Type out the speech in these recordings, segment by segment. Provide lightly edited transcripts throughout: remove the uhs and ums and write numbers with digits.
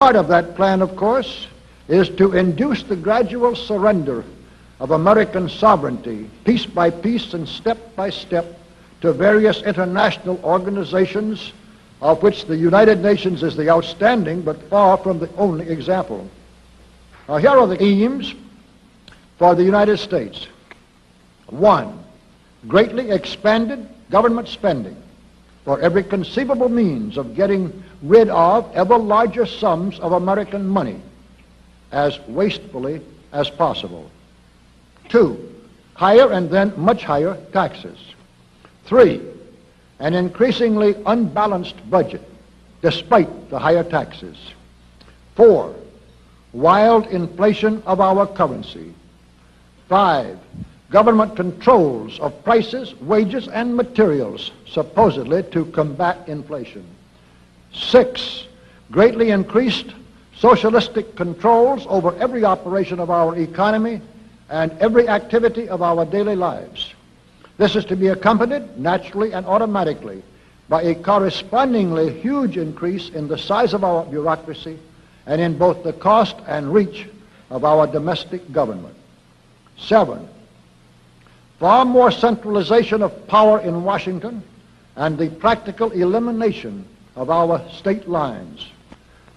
Part of that plan, of course, is to induce the gradual surrender of American sovereignty, piece by piece and step by step, to various international organizations, of which the United Nations is the outstanding but far from the only example. Now, here are the aims for the United States. 1, greatly expanded government spending for every conceivable means of getting rid of ever larger sums of American money as wastefully as possible. 2, higher and then much higher taxes. 3, an increasingly unbalanced budget despite the higher taxes. 4, wild inflation of our currency. 5, government controls of prices, wages, and materials, supposedly to combat inflation. 6, greatly increased socialistic controls over every operation of our economy and every activity of our daily lives. This is to be accompanied, naturally and automatically, by a correspondingly huge increase in the size of our bureaucracy and in both the cost and reach of our domestic government. 7, far more centralization of power in Washington and the practical elimination of our state lines.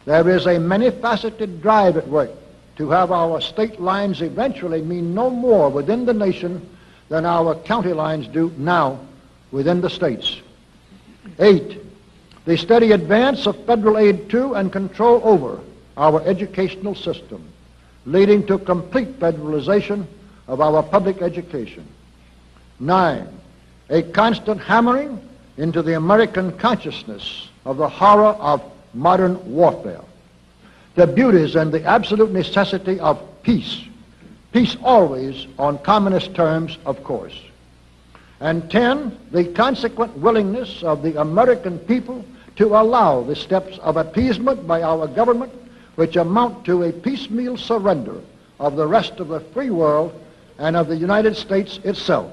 There is a many-faceted drive at work to have our state lines eventually mean no more within the nation than our county lines do now within the states. 8, the steady advance of federal aid to and control over our educational system, leading to complete federalization of our public education. 9, a constant hammering into the American consciousness of the horror of modern warfare, the beauties and the absolute necessity of peace, peace always on communist terms, of course. And 10, the consequent willingness of the American people to allow the steps of appeasement by our government which amount to a piecemeal surrender of the rest of the free world and of the United States itself.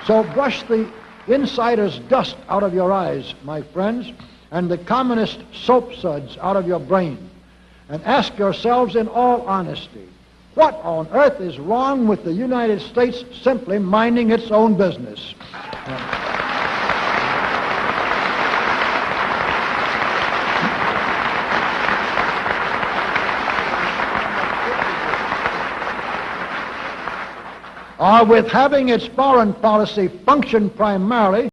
So brush the insider's dust out of your eyes, my friends, and the communist soap suds out of your brain, and ask yourselves in all honesty, what on earth is wrong with the United States simply minding its own business? Or with having its foreign policy function primarily